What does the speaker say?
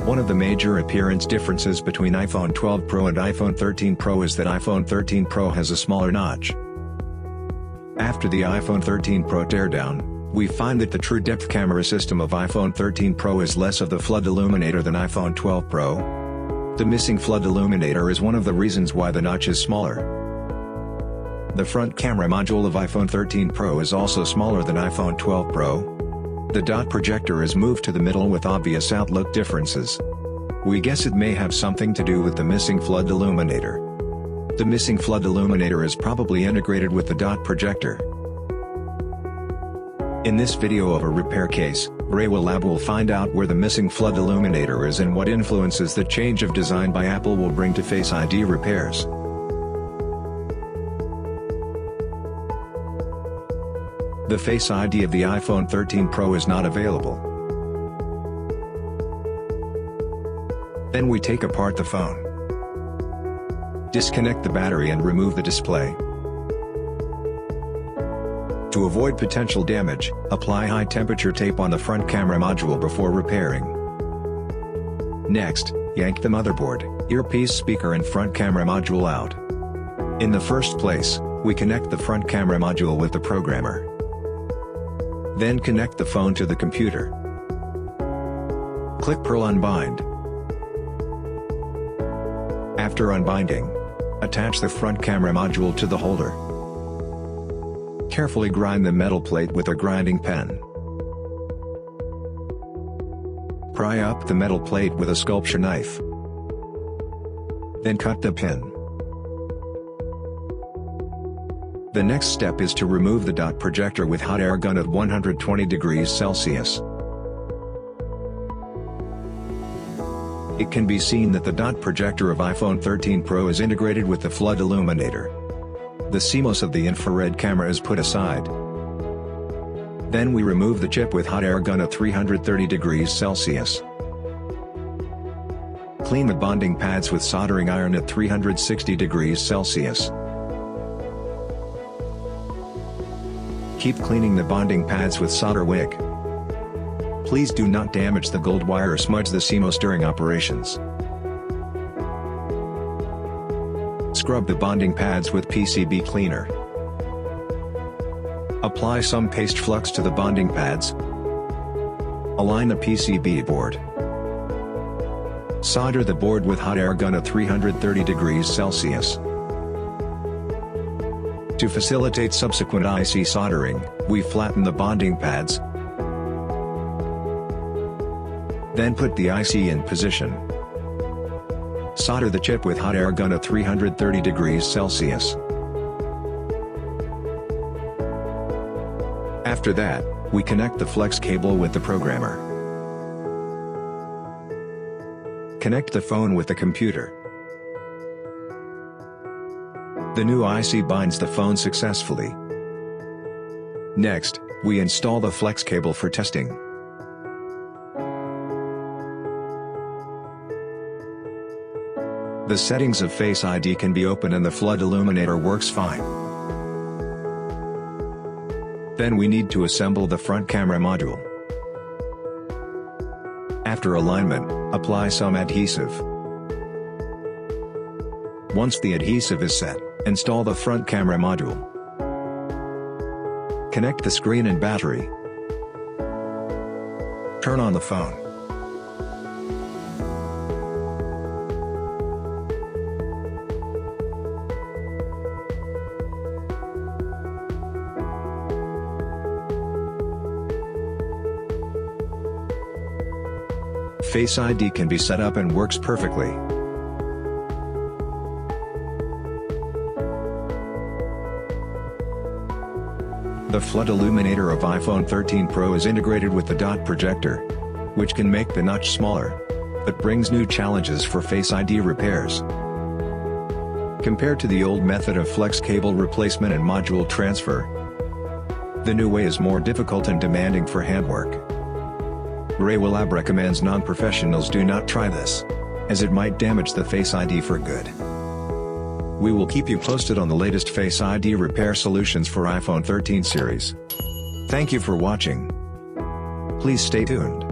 One of the major appearance differences between iPhone 12 Pro and iPhone 13 Pro is that iPhone 13 Pro has a smaller notch. After the iPhone 13 Pro teardown, we find that the true depth camera system of iPhone 13 Pro is less of the flood illuminator than iPhone 12 Pro. The missing flood illuminator is one of the reasons why the notch is smaller. The front camera module of iPhone 13 Pro is also smaller than iPhone 12 Pro. The dot projector is moved to the middle with obvious outlook differences. We guess it may have something to do with the missing flood illuminator. The missing flood illuminator is probably integrated with the dot projector. In this video of a repair case, REWA LAB will find out where the missing flood illuminator is and what influences the change of design by Apple will bring to Face ID repairs. The Face ID of the iPhone 13 Pro is not available. Then we take apart the phone. Disconnect the battery and remove the display. To avoid potential damage, apply high-temperature tape on the front camera module before repairing. Next, yank the motherboard, earpiece speaker and front camera module out. In the first place, we connect the front camera module with the programmer. Then connect the phone to the computer. Click Pearl Unbind. After unbinding, attach the front camera module to the holder. Carefully grind the metal plate with a grinding pen. Pry up the metal plate with a sculpture knife. Then cut the pin. The next step is to remove the dot projector with hot air gun at 120 degrees Celsius. It can be seen that the dot projector of iPhone 13 Pro is integrated with the flood illuminator. The CMOS of the infrared camera is put aside. Then we remove the chip with hot air gun at 330 degrees Celsius. Clean the bonding pads with soldering iron at 360 degrees Celsius. Keep cleaning the bonding pads with solder wick. Please do not damage the gold wire or smudge the CMOS during operations. Scrub the bonding pads with PCB cleaner. Apply some paste flux to the bonding pads. Align the PCB board. Solder the board with hot air gun at 330 degrees Celsius. To facilitate subsequent IC soldering, we flatten the bonding pads. Then put the IC in position. Solder the chip with hot air gun at 330 degrees Celsius. After that, we connect the flex cable with the programmer. Connect the phone with the computer. The new IC binds the phone successfully. Next, we install the flex cable for testing. The settings of Face ID can be opened and the flood illuminator works fine. Then we need to assemble the front camera module. After alignment, apply some adhesive. Once the adhesive is set, install the front camera module. Connect the screen and battery. Turn on the phone. Face ID can be set up and works perfectly. The flood illuminator of iPhone 13 Pro is integrated with the dot projector, which can make the notch smaller, but brings new challenges for Face ID repairs. Compared to the old method of flex cable replacement and module transfer, the new way is more difficult and demanding for handwork. REWA LAB recommends non-professionals do not try this, as it might damage the Face ID for good. We will keep you posted on the latest Face ID repair solutions for iPhone 13 series. Thank you for watching. Please stay tuned.